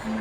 Close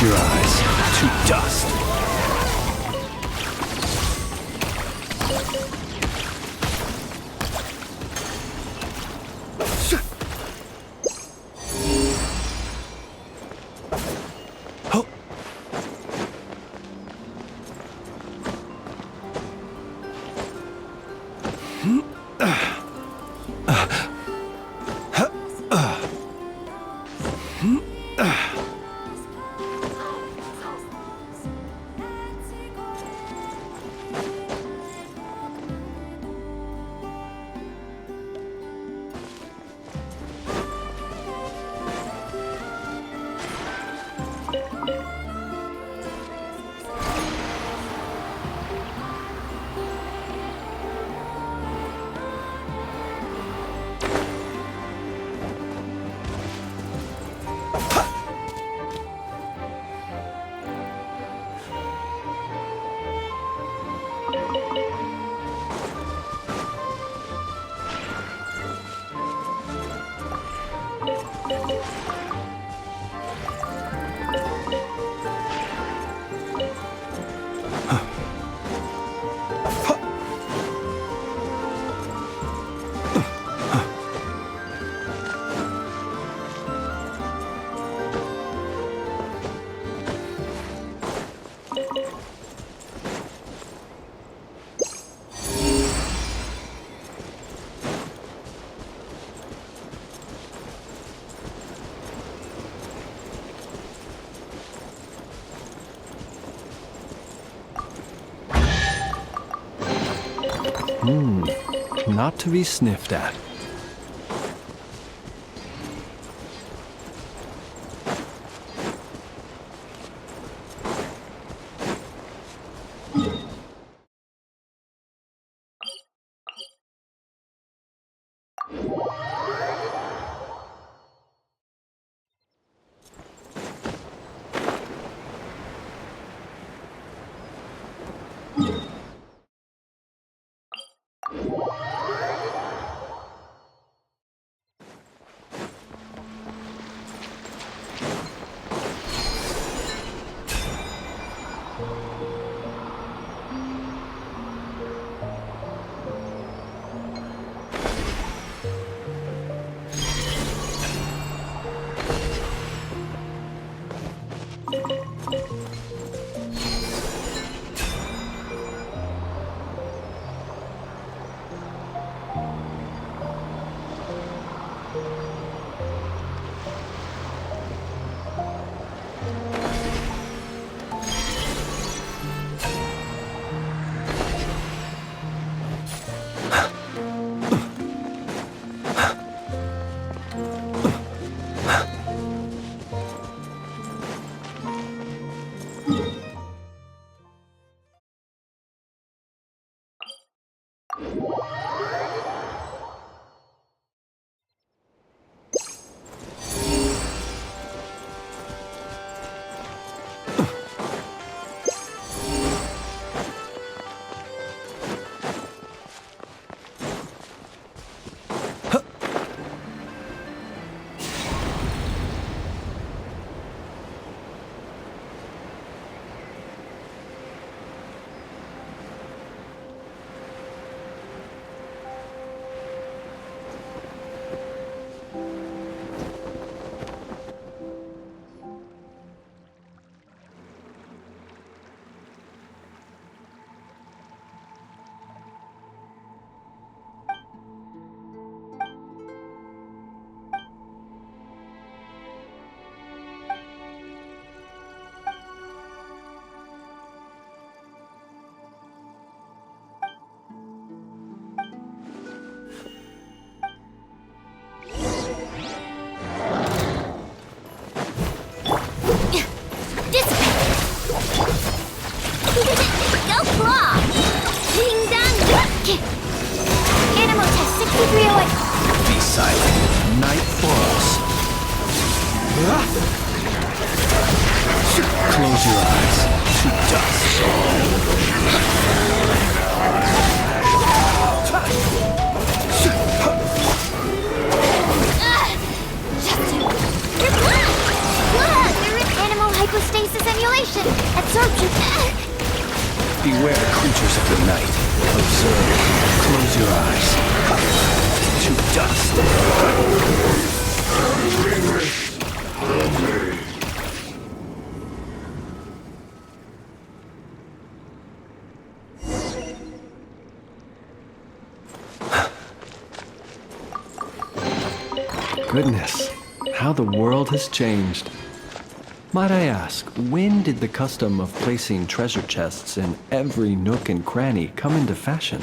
your eyes to dust. Not to be sniffed at. silent. Night falls. Close your eyes to dust. You're in animal hypostasis emulation. Absorption. Beware creatures of the night. Observe. Close your eyes to dust. Goodness, how the world has changed. Might I ask, when did the custom of placing treasure chests in every nook and cranny come into fashion?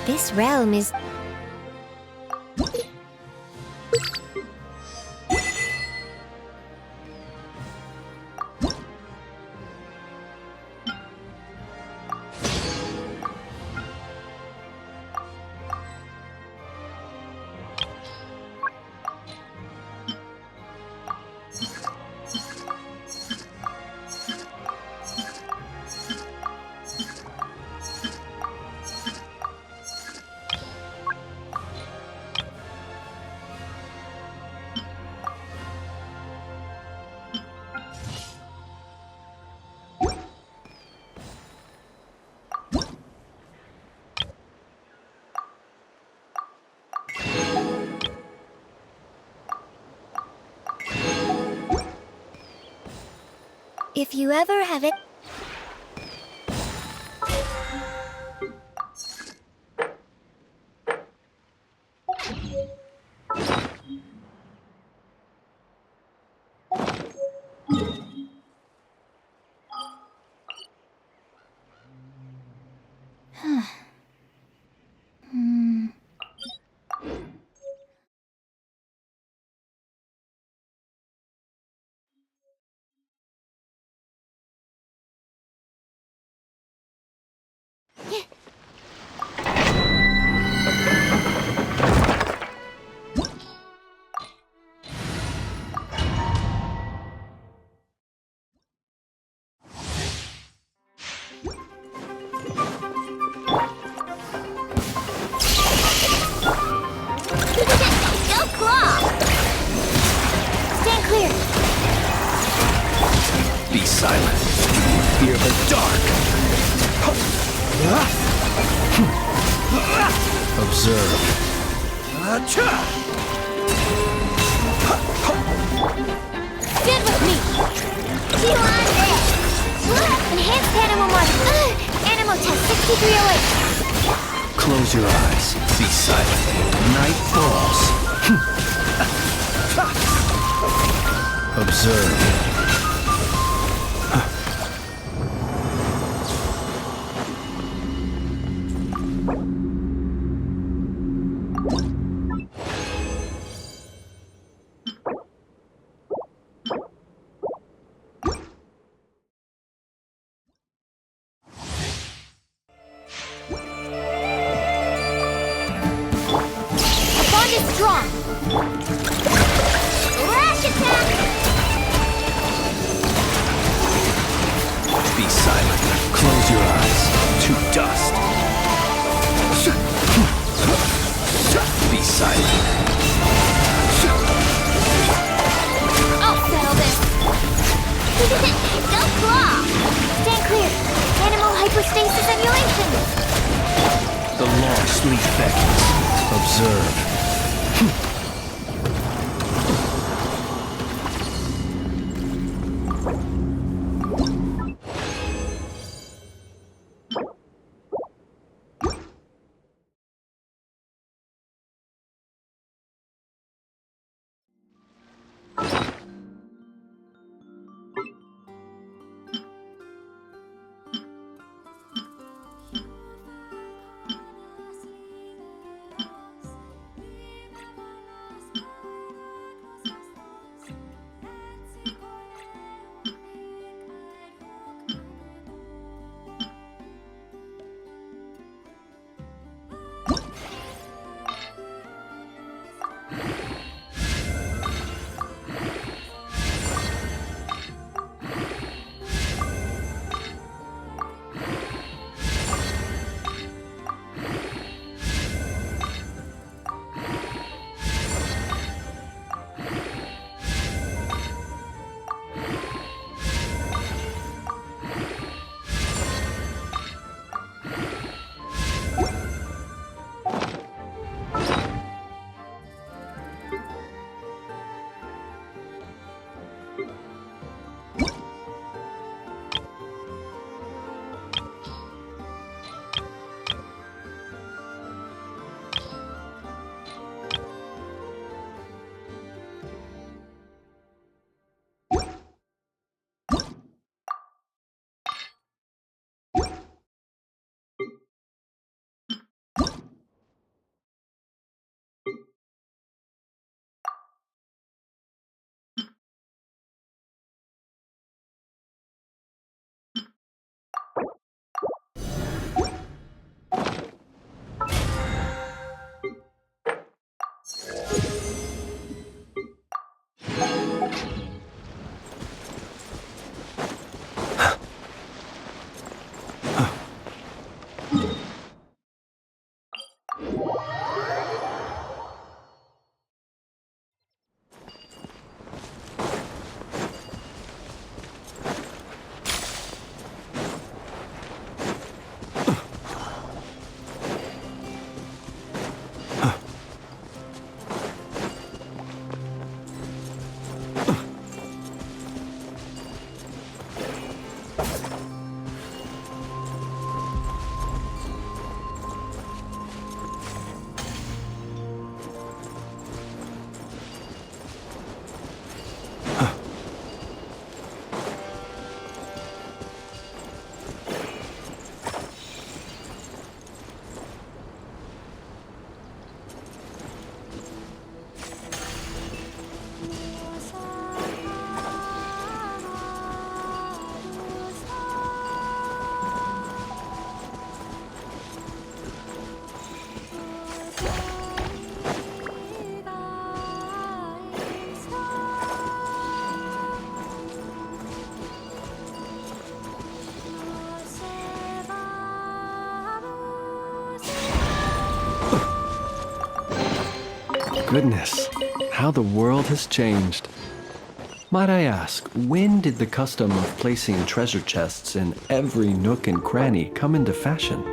This realm is... If you ever have it... Be silent. Fear the dark. Observe. Stand with me! See on this! Enhanced animal model. Animal test 6308. Close your eyes. Be silent. Night falls. Observe. Strong! Lash attack! Be silent. Close your eyes. To dust. Be silent. I'll settle this. Don't claw! Stand clear. Animal hypostasis emulation. The long sleep beckons. Observe. goodness, how the world has changed. Might I ask, when did the custom of placing treasure chests in every nook and cranny come into fashion?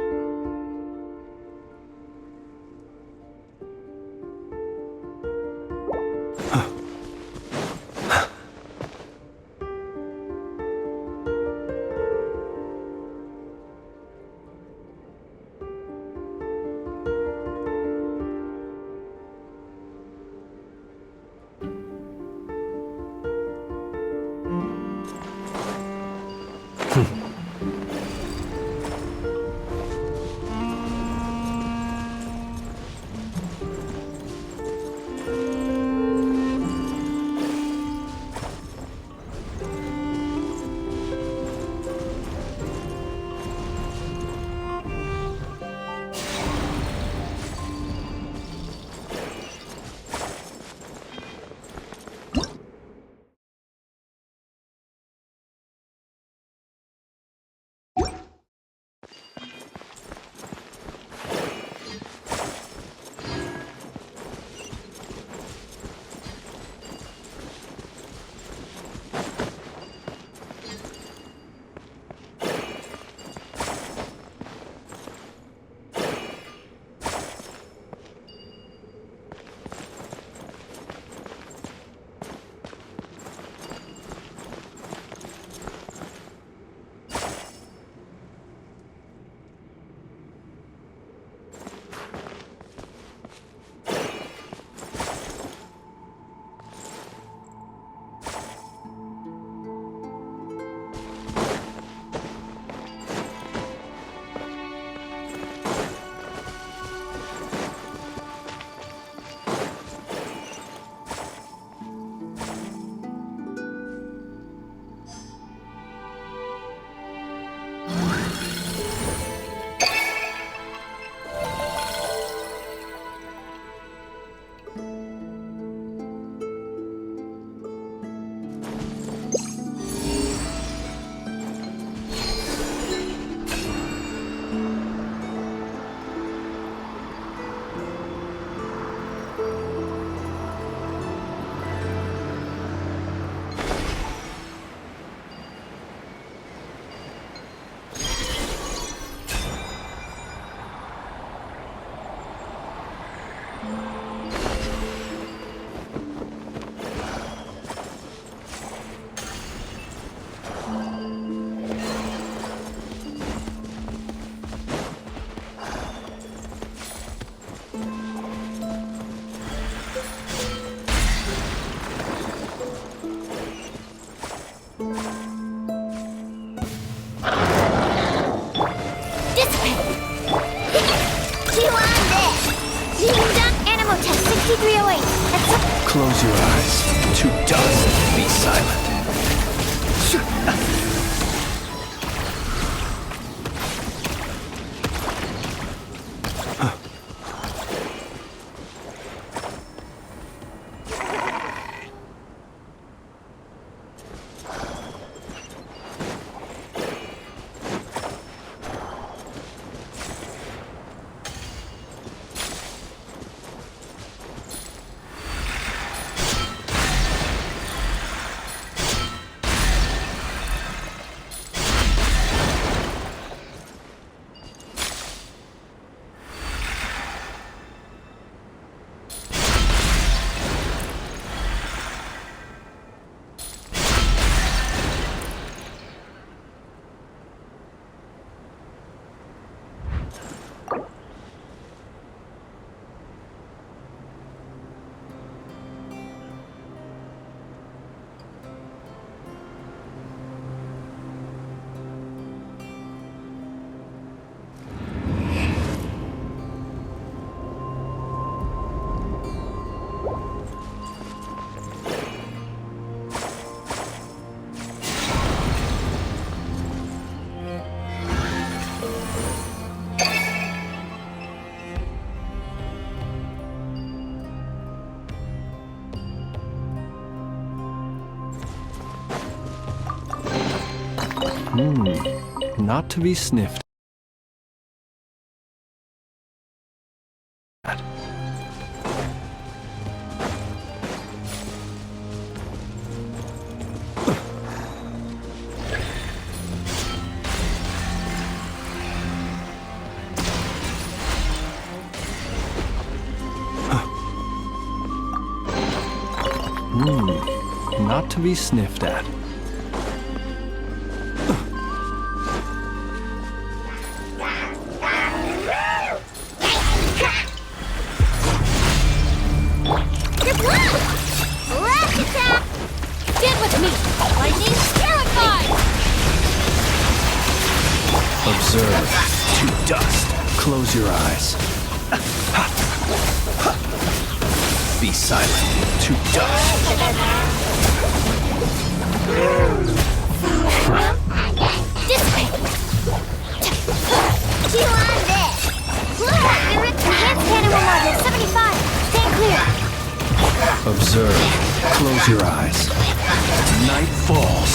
Close your eyes. To dust, be silent. Not to be sniffed at. not to be sniffed at. You're blocked! Last attack! Stand with me! Lightning terrified! Observe to dust. Close your eyes. Be silent to dust. Dissipate! Chew on this! Enhanced animal model 75! Stand clear! Observe. Close your eyes. Night falls.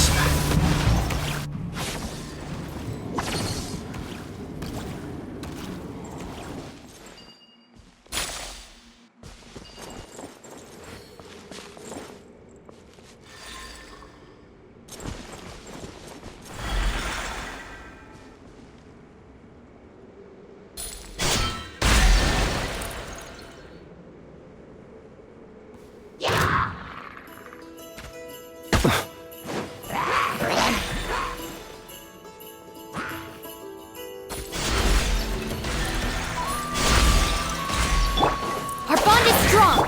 Our bond is strong!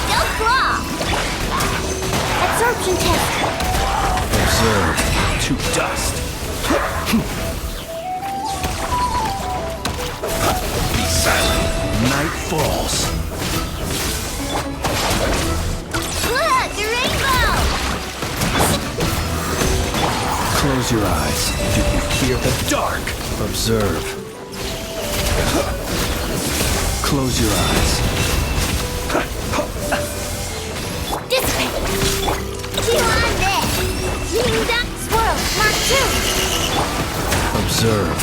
Don't claw! Absorption test! Observe to dust. Be silent. Night falls. Look! The rainbow! Close your eyes. Do you fear the dark? Observe. Close your eyes. Dissipate! Chew on this! Illuga! Swirl! Mark 2! Observe.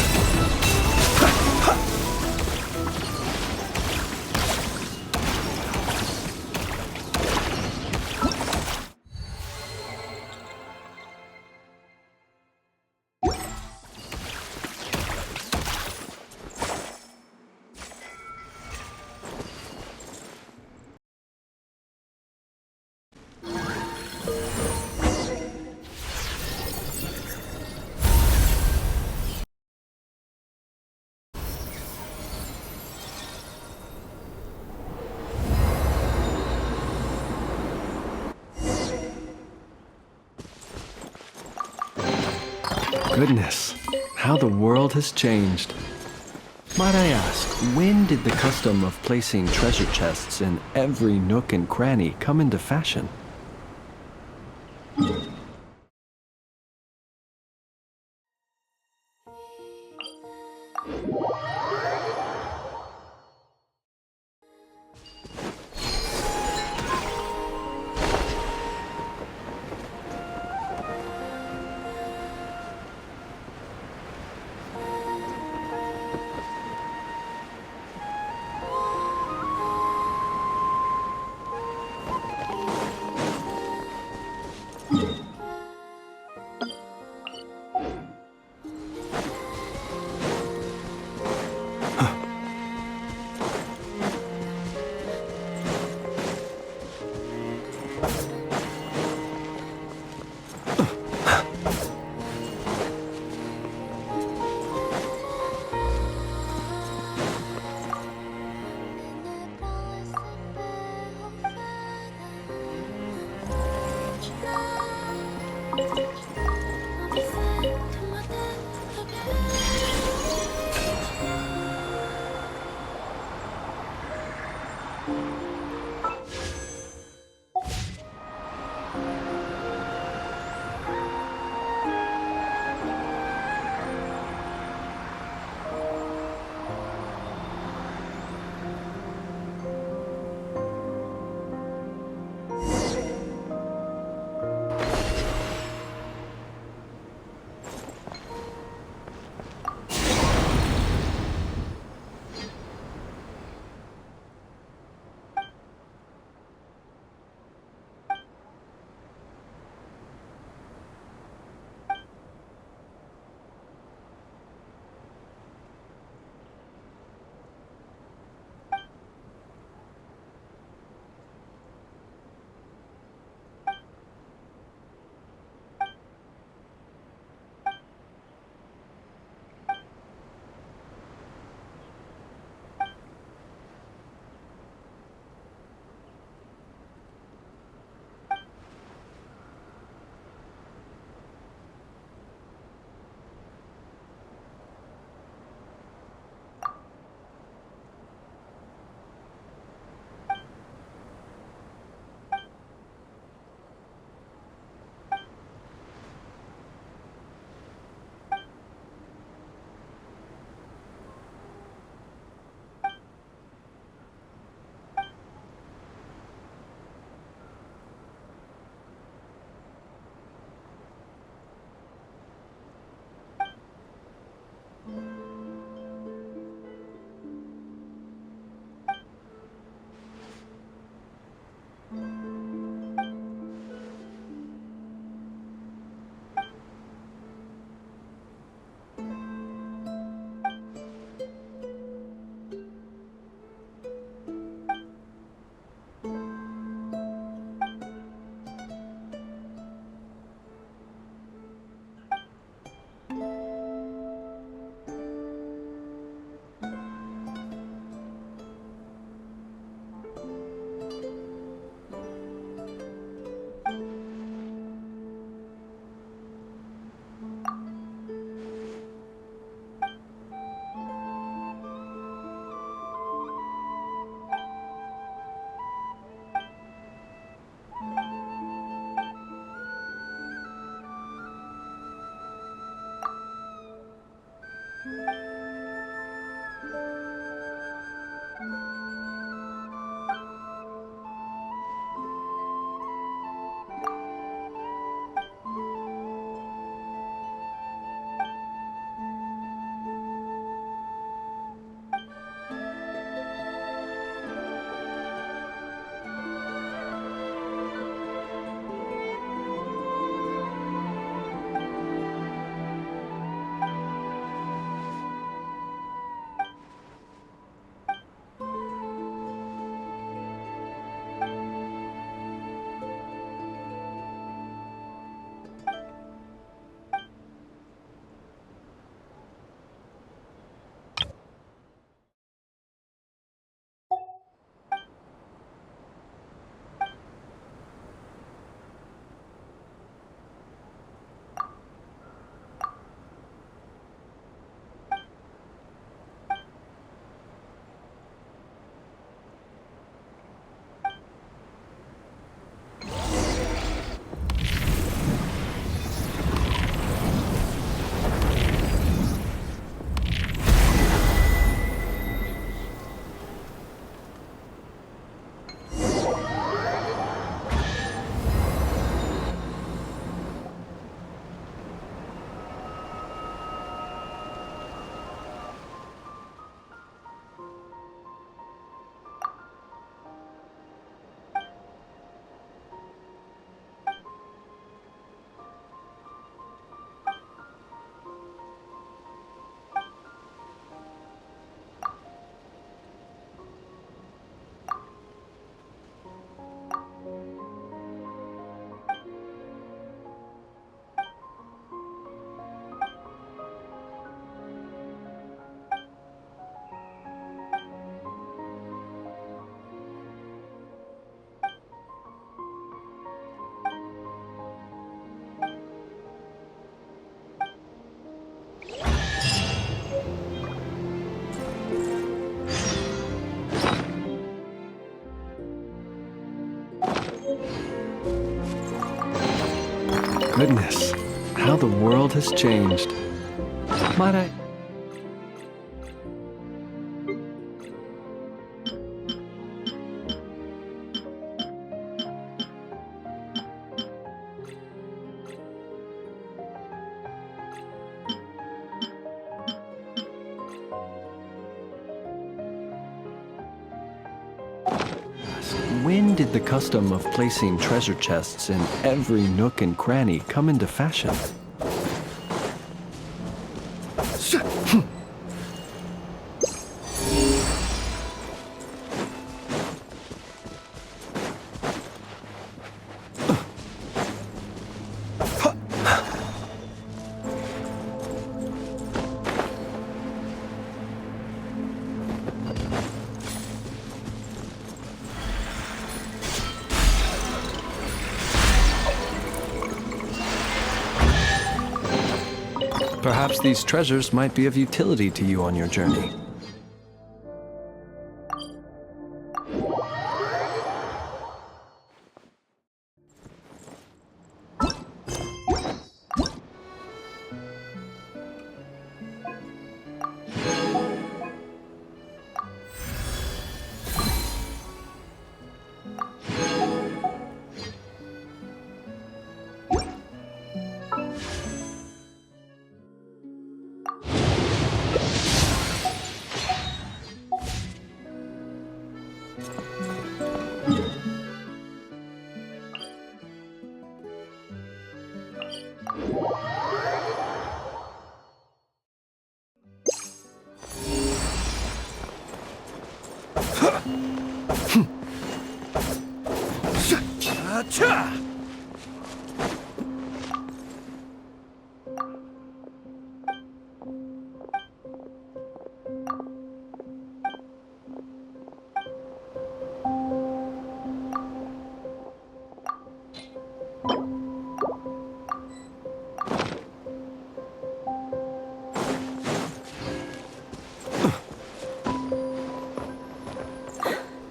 Goodness, how the world has changed. Might I ask, when did the custom of placing treasure chests in every nook and cranny come into fashion? Goodness, how the world has changed. Might I? When did the custom of placing treasure chests in every nook and cranny come into fashion? Perhaps these treasures might be of utility to you on your journey.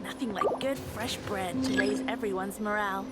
Nothing like good fresh bread to raise everyone's morale.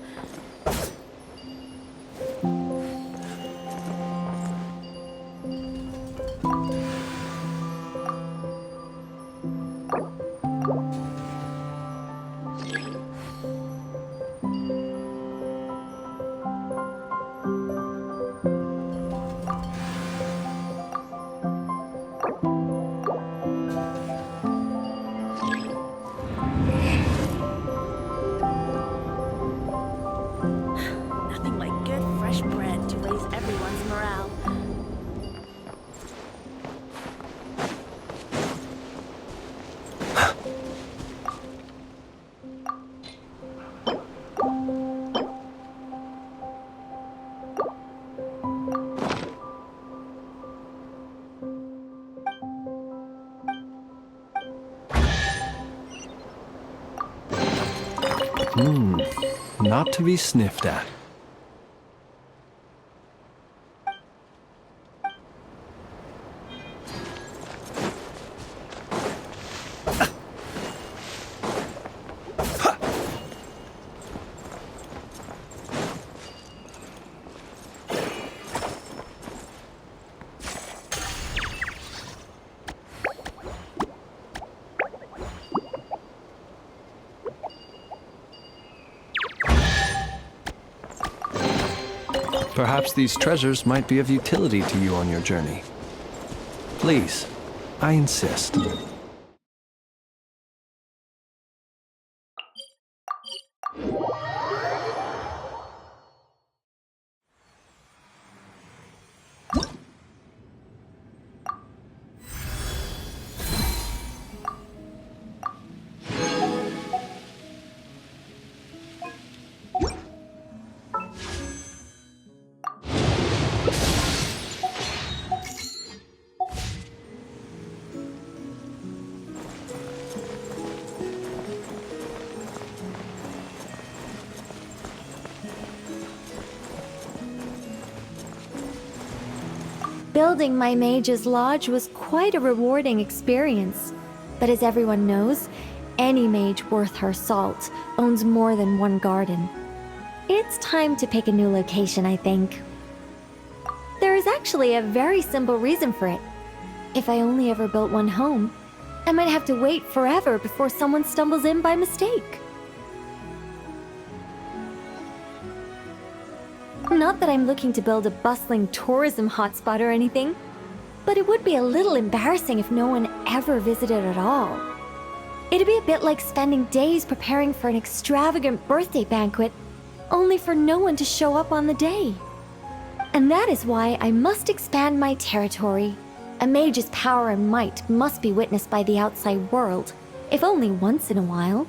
Not to be sniffed at. Perhaps these treasures might be of utility to you on your journey. Please, I insist. Building my mage's lodge was quite a rewarding experience. But as everyone knows, any mage worth her salt owns more than one garden. It's time to pick a new location, I think. There is actually a very simple reason for it. If I only ever built one home, I might have to wait forever before someone stumbles in by mistake. Not that I'm looking to build a bustling tourism hotspot or anything, but it would be a little embarrassing if no one ever visited at all. It'd be a bit like spending days preparing for an extravagant birthday banquet, only for no one to show up on the day. And that is why I must expand my territory. A mage's power and might must be witnessed by the outside world, if only once in a while.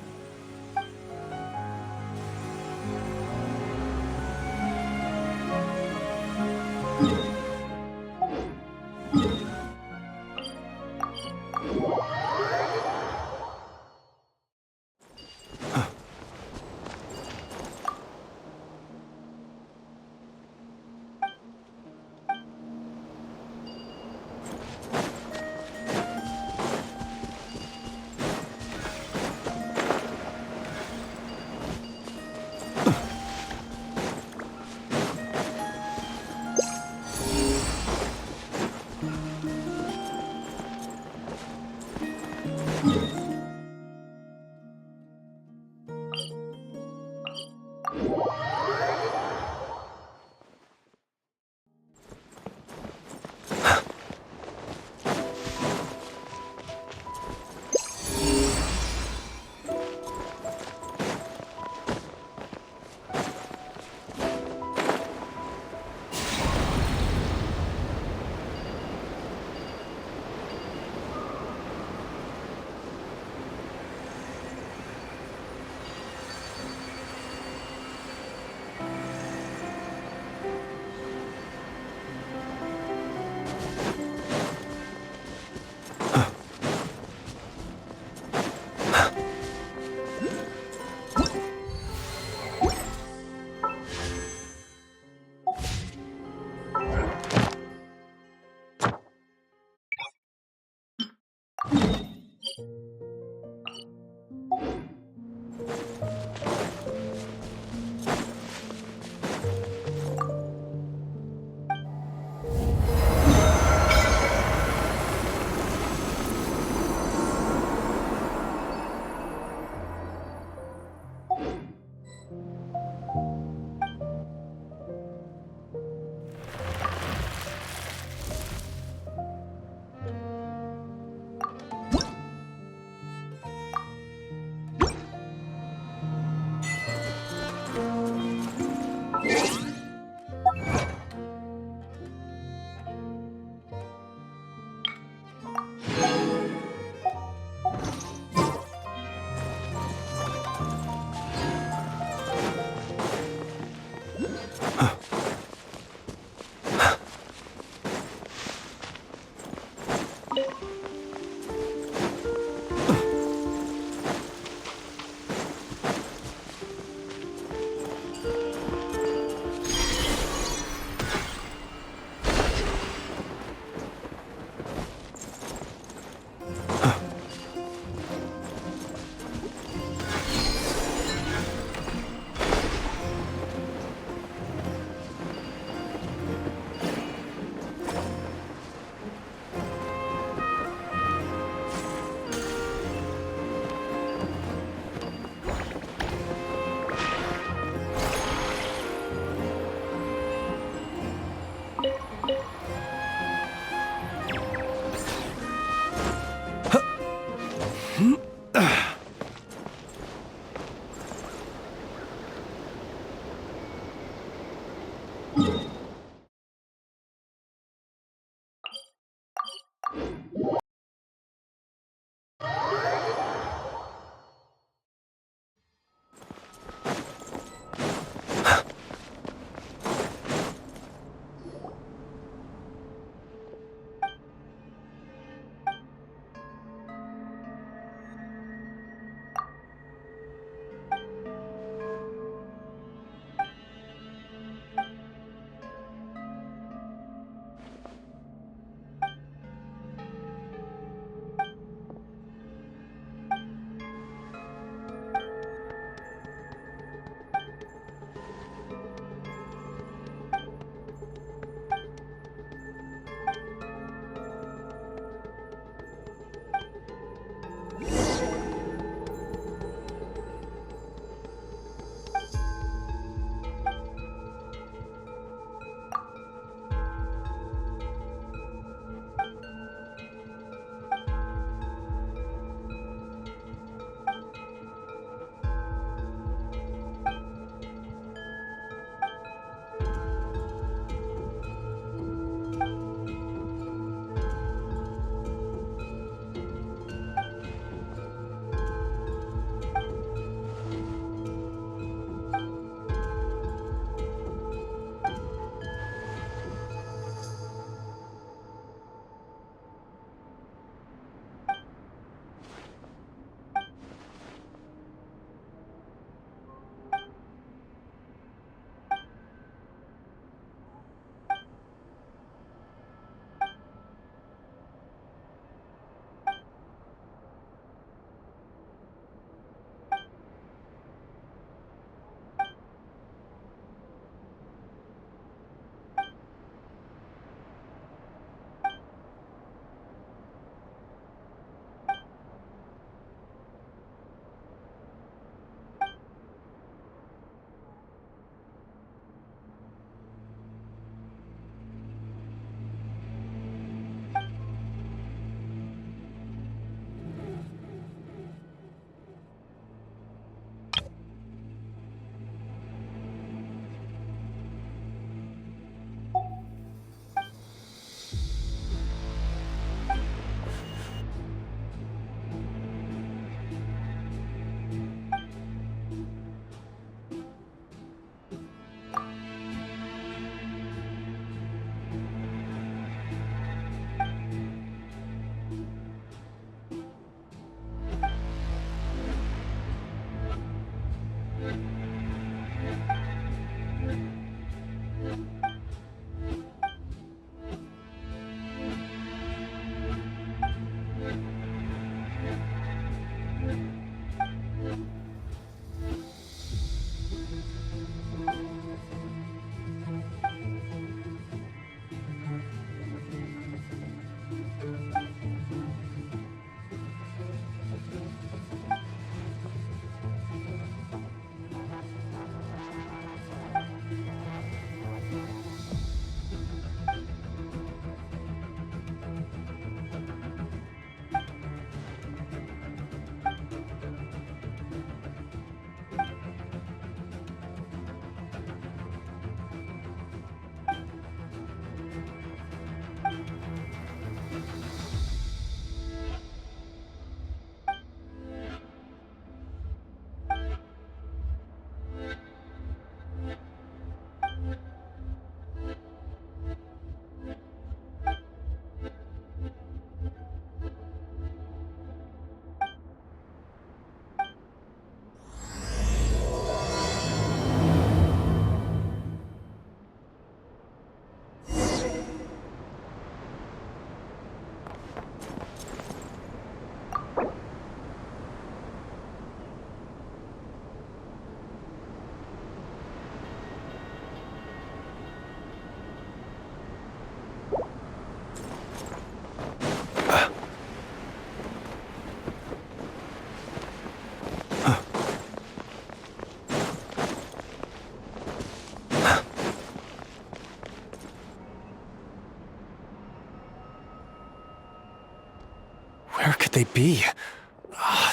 Where could they be?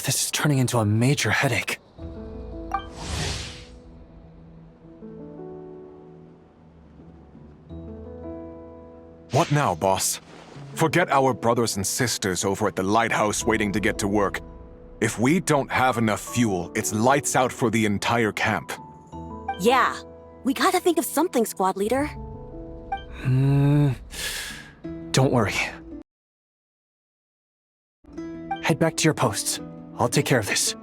This is turning into a major headache. What now, boss? Forget our brothers and sisters over at the lighthouse waiting to get to work. If we don't have enough fuel, it's lights out for the entire camp. Yeah, we gotta think of something, squad leader. Don't worry. Head back to your posts. I'll take care of this.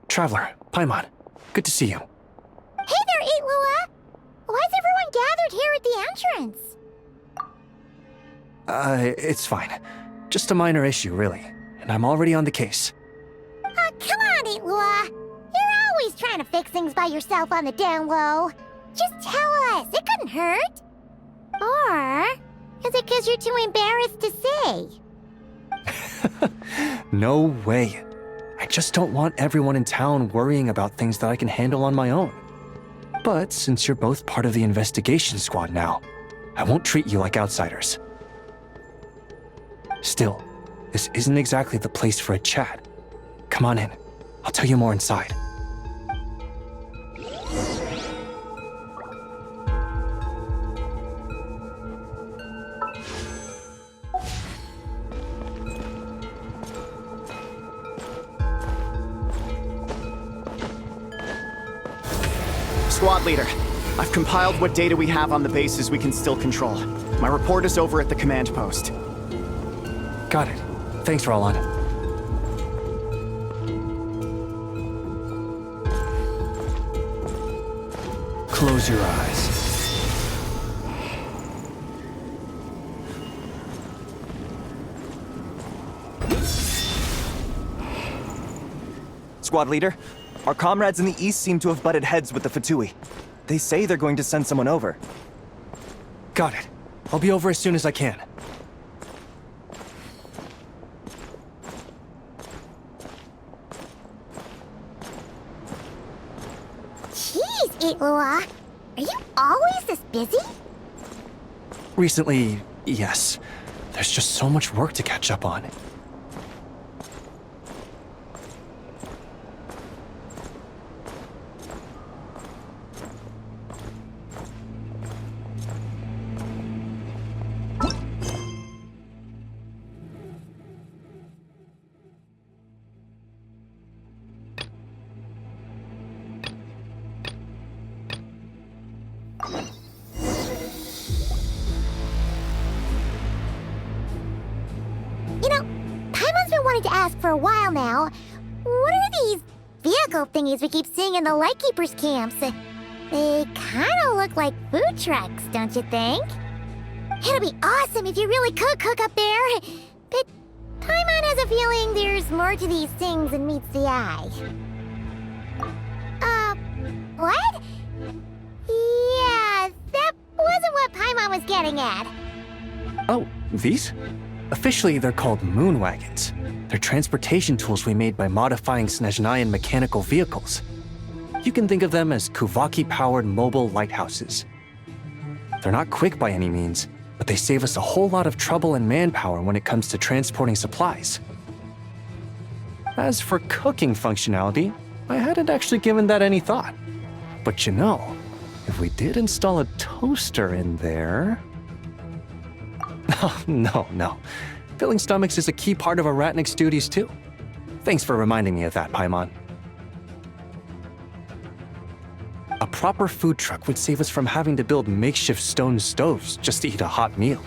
Traveler, Paimon, good to see you. Hey there, Illuga! Why's everyone gathered here at the entrance? It's fine. Just a minor issue, really. And I'm already on the case. Come on, Illuga! You're always trying to fix things by yourself on the down low. Just tell us, it couldn't hurt. Or is it because you're too embarrassed to say? No way. I just don't want everyone in town worrying about things that I can handle on my own. But since you're both part of the investigation squad now, I won't treat you like outsiders. Still, this isn't exactly the place for a chat. Come on in. I'll tell you more inside. Squad leader, I've compiled what data we have on the bases we can still control. My report is over at the command post. Got it. Thanks, Roland. Close your eyes. Squad leader, our comrades in the east seem to have butted heads with the Fatui. They say they're going to send someone over. Got it. I'll be over as soon as I can. Jeez, Illuga! Are you always this busy? Recently, yes. There's just so much work to catch up on. You know, Paimon's been wanting to ask for a while now. What are these vehicle thingies we keep seeing in the Lightkeepers' camps? They kinda look like food trucks, don't you think? It'd be awesome if you really could cook up there. But Paimon has a feeling there's more to these things than meets the eye. What? Yeah, that wasn't what Paimon was getting at. Oh, these? Officially, they're called moon wagons. They're transportation tools we made by modifying Snezhnayan mechanical vehicles. You can think of them as Kuvaki-powered mobile lighthouses. They're not quick by any means, but they save us a whole lot of trouble and manpower when it comes to transporting supplies. As for cooking functionality, I hadn't actually given that any thought. But you know, if we did install a toaster in there... Oh, no. Filling stomachs is a key part of a Ratnik's duties too. Thanks for reminding me of that, Paimon. A proper food truck would save us from having to build makeshift stone stoves just to eat a hot meal.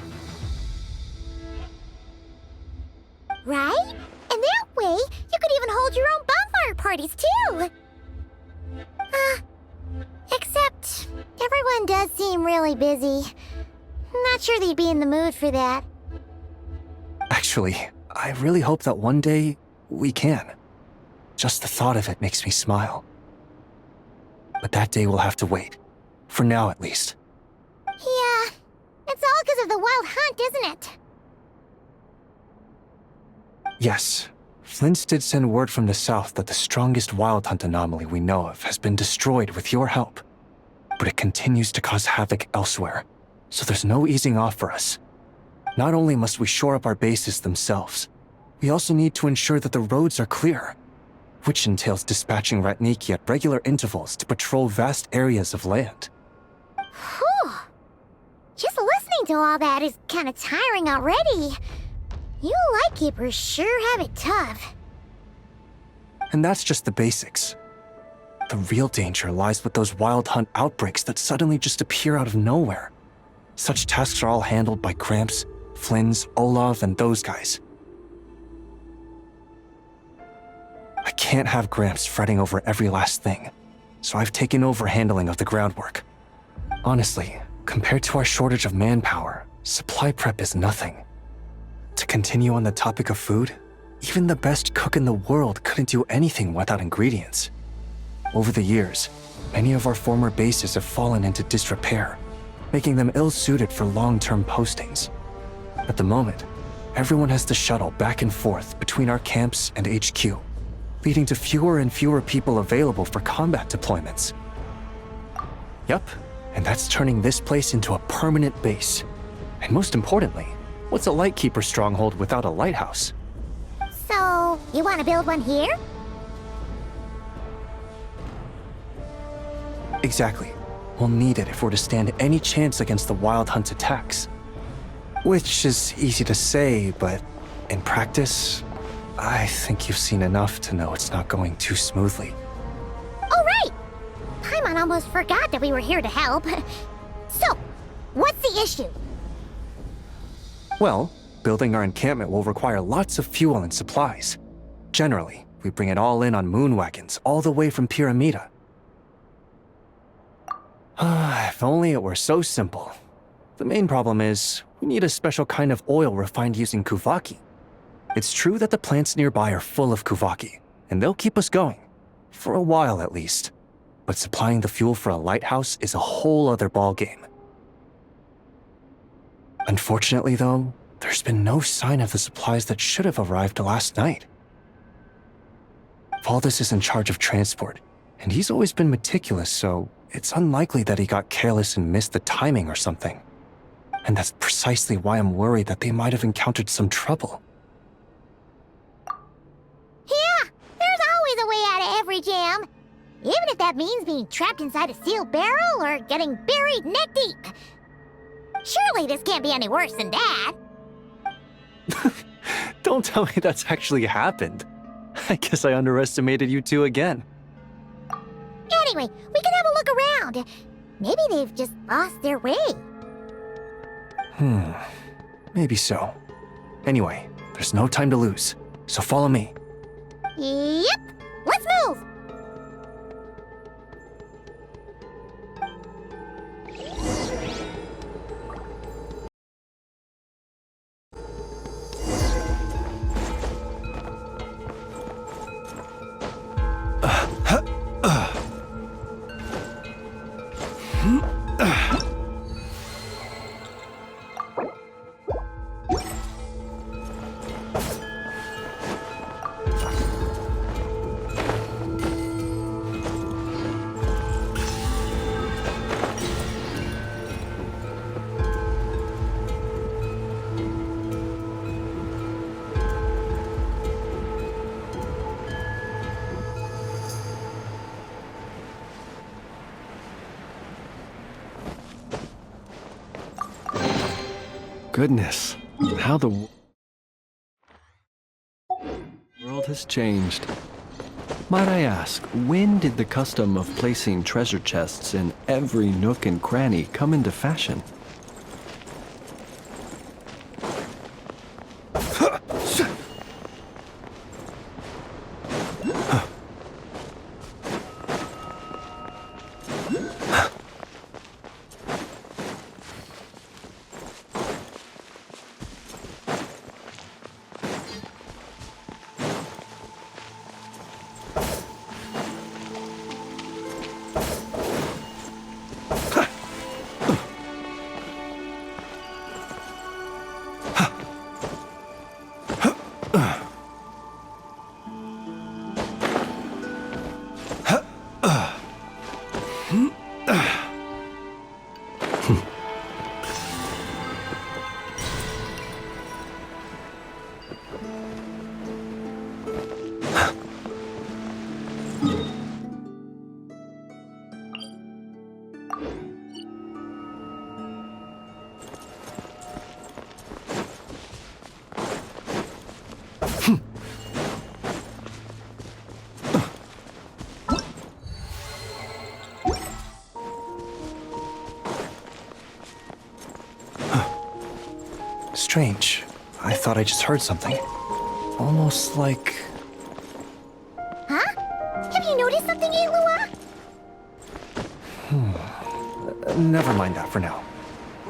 Right? And that way, you could even hold your own bonfire parties too! Except, everyone does seem really busy. Not sure they'd be in the mood for that. Actually, I really hope that one day we can. Just the thought of it makes me smile. But that day will have to wait. For now, at least. Yeah, it's all because of the wild hunt, isn't it? Yes, Flint's did send word from the south that the strongest wild hunt anomaly we know of has been destroyed with your help. But it continues to cause havoc elsewhere, so there's no easing off for us. Not only must we shore up our bases themselves, we also need to ensure that the roads are clear, which entails dispatching Ratniki at regular intervals to patrol vast areas of land. Whew! to all that is kind of tiring already. You lightkeepers sure have it tough. And that's just the basics. The real danger lies with those wild hunt outbreaks that suddenly just appear out of nowhere. Such tasks are all handled by Gramps, Flynn's, Olav, and those guys. I can't have Gramps fretting over every last thing, so I've taken over handling of the groundwork. Honestly, compared to our shortage of manpower, supply prep is nothing. To continue on the topic of food, even the best cook in the world couldn't do anything without ingredients. Over the years, many of our former bases have fallen into disrepair, making them ill-suited for long-term postings. At the moment, everyone has to shuttle back and forth between our camps and HQ, leading to fewer and fewer people available for combat deployments. Yup, and that's turning this place into a permanent base. And most importantly, what's a Lightkeeper stronghold without a lighthouse? So, you want to build one here? Exactly. We'll need it if we're to stand any chance against the Wild Hunt's attacks. Which is easy to say, but in practice, I think you've seen enough to know it's not going too smoothly. Oh, right! Paimon almost forgot that we were here to help. So, what's the issue? Well, building our encampment will require lots of fuel and supplies. Generally, we bring it all in on moon wagons all the way from Pyramida. If only it were so simple. The main problem is, we need a special kind of oil refined using Kuvaki. It's true that the plants nearby are full of Kuvaki, and they'll keep us going. For a while at least. But supplying the fuel for a lighthouse is a whole other ballgame. Unfortunately though, there's been no sign of the supplies that should have arrived last night. Valdis is in charge of transport, and he's always been meticulous, so it's unlikely that he got careless and missed the timing or something. And that's precisely why I'm worried that they might have encountered some trouble. Yeah, there's always a way out of every jam. Even if that means being trapped inside a sealed barrel or getting buried neck deep. Surely this can't be any worse than that. Don't tell me that's actually happened. I guess I underestimated you two again. Anyway, we can have a look around. Maybe they've just lost their way. Maybe so. Anyway, there's no time to lose, so follow me. Yep, let's move! Goodness, how the world has changed. Might I ask, when did the custom of placing treasure chests in every nook and cranny come into fashion? strange. I thought I just heard something. Almost like... Huh? Have you noticed something, Illuga? Never mind that for now.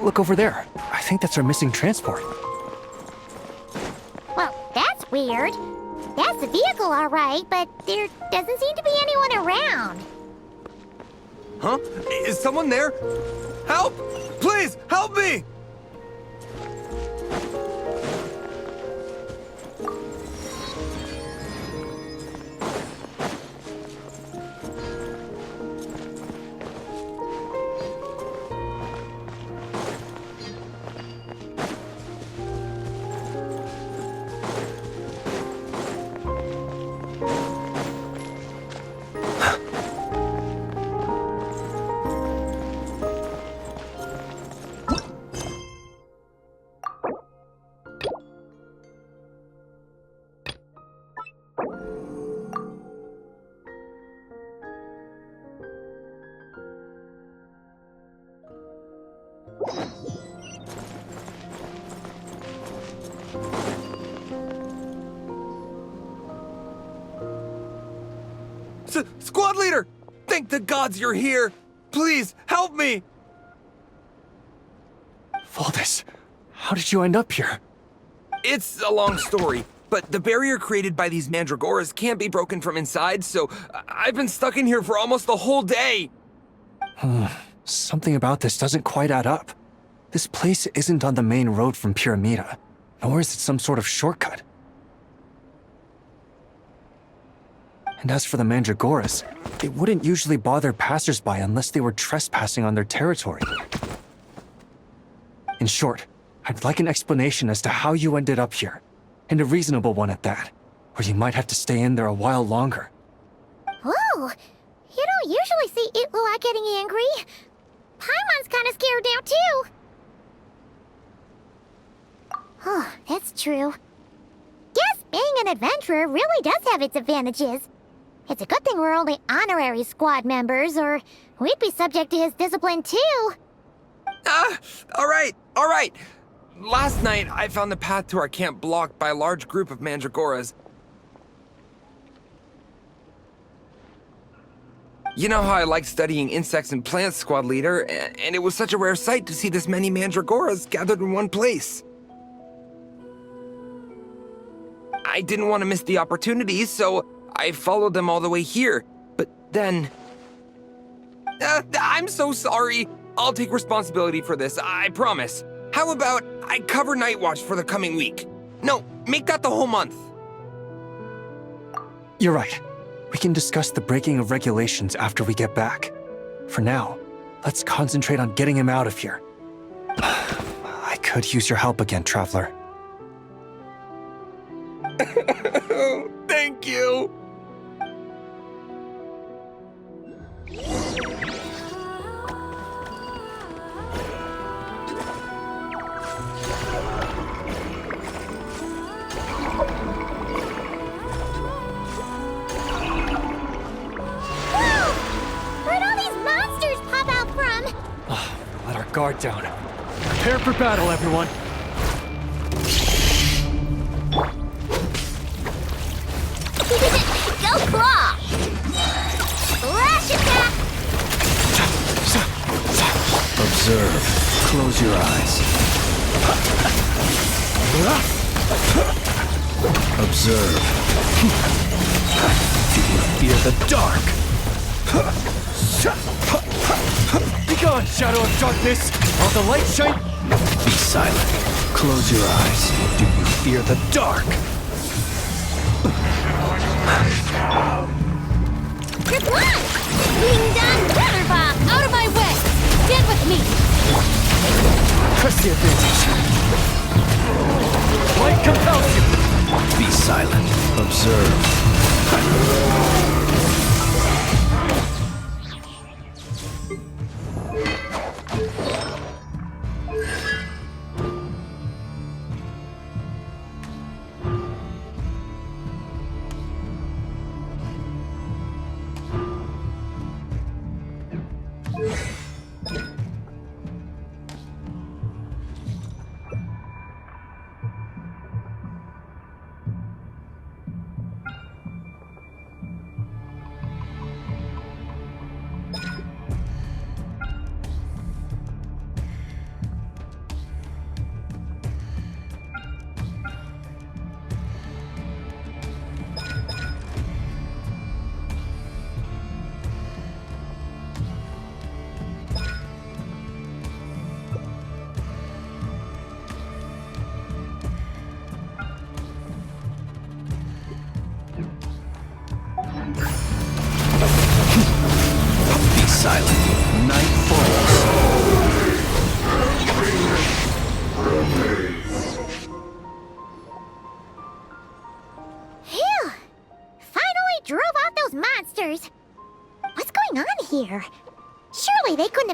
Look over there. I think that's our missing transport. Well, that's weird. That's the vehicle, all right, but there doesn't seem to be anyone around. Huh? Is someone there? Help! Please, help me! Squad leader! Thank the gods you're here! Please, help me! Valdis, how did you end up here? It's a long story, but the barrier created by these mandragoras can't be broken from inside, so I've been stuck in here for almost the whole day! Something about this doesn't quite add up. This place isn't on the main road from Pyramida, nor is it some sort of shortcut. And as for the mandragoras, it wouldn't usually bother passersby unless they were trespassing on their territory. In short, I'd like an explanation as to how you ended up here, and a reasonable one at that, or you might have to stay in there a while longer. Whoa! You don't usually see Illuga getting angry. Paimon's kind of scared now, too. Oh, that's true. Guess being an adventurer really does have its advantages. It's a good thing we're only honorary squad members, or we'd be subject to his discipline, too. All right. Last night, I found the path to our camp blocked by a large group of mandragoras. You know how I like studying insects and plants, squad leader, and it was such a rare sight to see this many mandragoras gathered in one place. I didn't want to miss the opportunity, so I followed them all the way here. But then... I'm so sorry. I'll take responsibility for this, I promise. How about I cover Night Watch for the coming week? No, make that the whole month. You're right. We can discuss the breaking of regulations after we get back. For now, let's concentrate on getting him out of here. I could use your help again, Traveler. Thank you. Where'd all these monsters pop out from? Let our guard down. Prepare for battle, everyone. Go claw! Lash attack! Observe. Close your eyes. Observe. Do you fear the dark? Be gone, Shadow of Darkness! While the light shine... Be silent. Close your eyes. Do you fear the dark? Good luck! Being done! Weather bomb! Out of my way! Stand with me! Press the advantage. Light compels you! Be silent. Observe.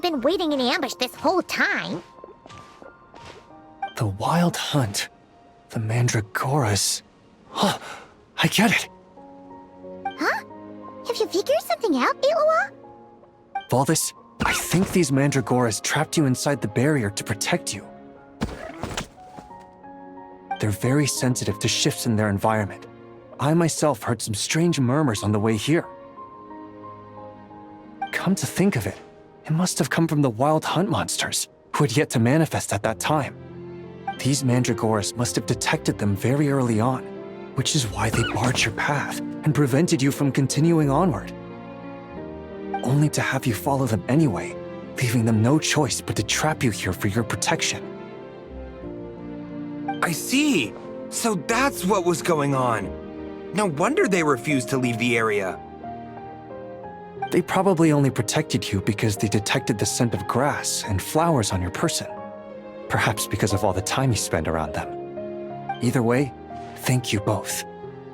I've been waiting in ambush this whole time. The Wild Hunt. The Mandragoras. Oh, I get it. Huh? Have you figured something out, Illuga? Valdis, I think these Mandragoras trapped you inside the barrier to protect you. They're very sensitive to shifts in their environment. I myself heard some strange murmurs on the way here. Come to think of it, it must have come from the Wild Hunt monsters, who had yet to manifest at that time. These Mandragoras must have detected them very early on, which is why they barred your path and prevented you from continuing onward. Only to have you follow them anyway, leaving them no choice but to trap you here for your protection. I see. So that's what was going on. No wonder they refused to leave the area. They probably only protected you because they detected the scent of grass and flowers on your person. Perhaps because of all the time you spend around them. Either way, thank you both.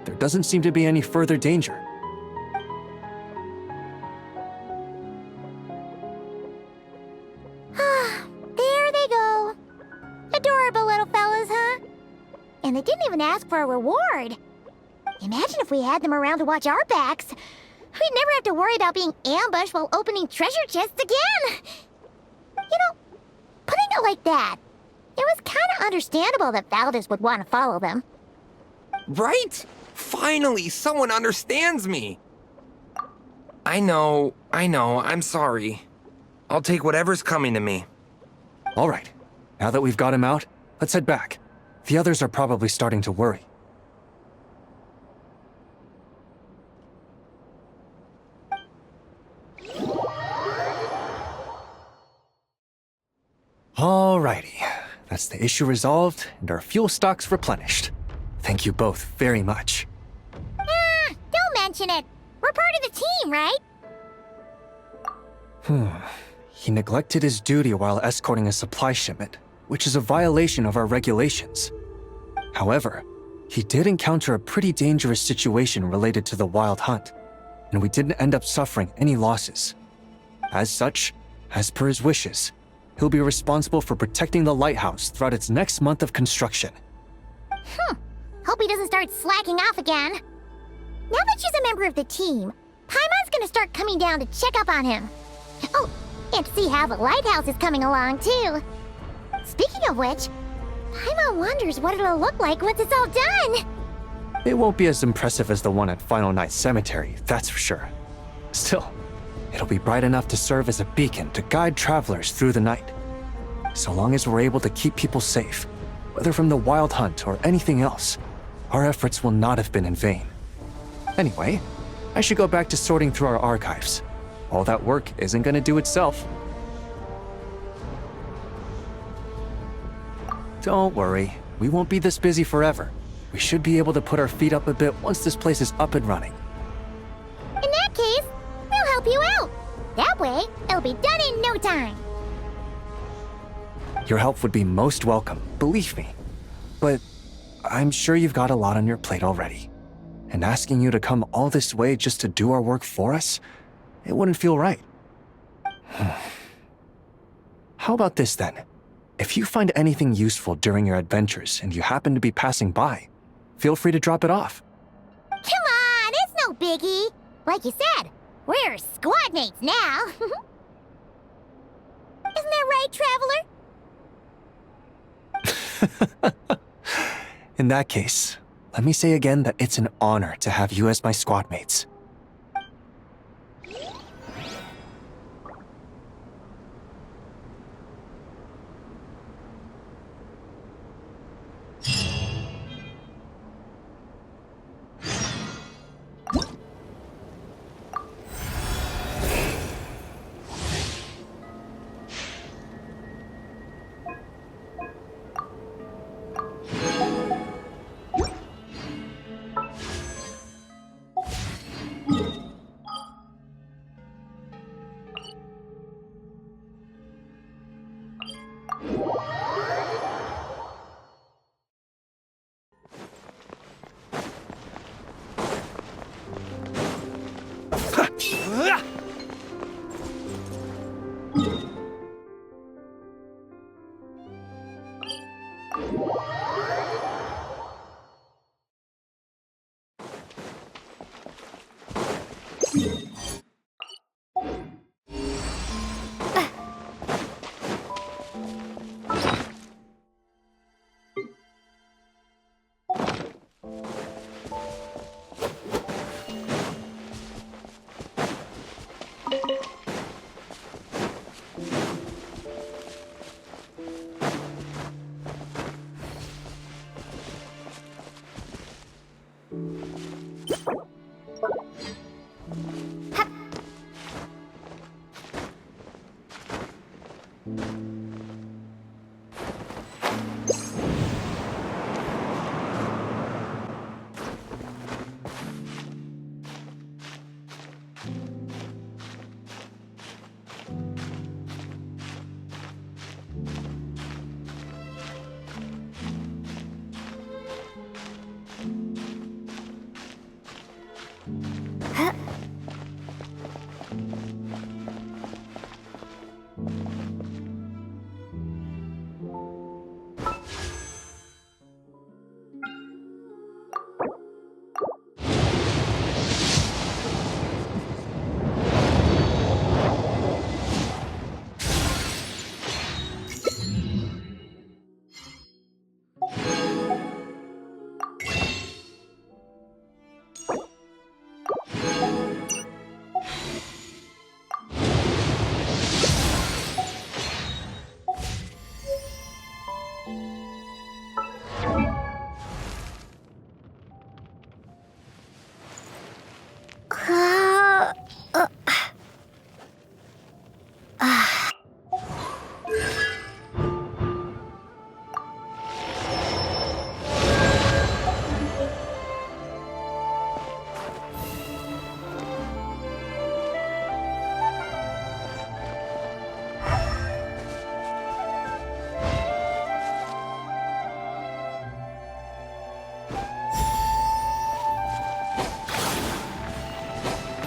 There doesn't seem to be any further danger. There they go. Adorable little fellas, huh? And they didn't even ask for a reward. Imagine if we had them around to watch our backs. We'd never have to worry about being ambushed while opening treasure chests again. You know, putting it like that, it was kind of understandable that Valdis would want to follow them. Right? Finally, someone understands me. I know, I'm sorry. I'll take whatever's coming to me. All right, now that we've got him out, let's head back. The others are probably starting to worry. Alrighty, that's the issue resolved and our fuel stocks replenished. Thank you both very much. Don't mention it. We're part of the team, right? He neglected his duty while escorting a supply shipment, which is a violation of our regulations. However, he did encounter a pretty dangerous situation related to the Wild Hunt, and we didn't end up suffering any losses. As such, as per his wishes, he'll be responsible for protecting the lighthouse throughout its next month of construction. Hope he doesn't start slacking off again. Now that she's a member of the team, Paimon's gonna start coming down to check up on him. Oh, and see how the lighthouse is coming along, too. Speaking of which, Paimon wonders what it'll look like once it's all done. It won't be as impressive as the one at Final Night Cemetery, that's for sure. Still, it'll be bright enough to serve as a beacon to guide travelers through the night. So long as we're able to keep people safe, whether from the Wild Hunt or anything else, our efforts will not have been in vain. Anyway, I should go back to sorting through our archives. All that work isn't gonna do itself. Don't worry, we won't be this busy forever. We should be able to put our feet up a bit once this place is up and running. In that case, we'll help you out. That way, it'll be done in no time. Your help would be most welcome, believe me. But I'm sure you've got a lot on your plate already. And asking you to come all this way just to do our work for us, it wouldn't feel right. How about this then? If you find anything useful during your adventures and you happen to be passing by, feel free to drop it off. Come on, it's no biggie. Like you said, we're squad mates now. Isn't that right, Traveler? In that case, let me say again that it's an honor to have you as my squad mates.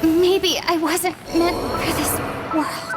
Maybe I wasn't meant for this world.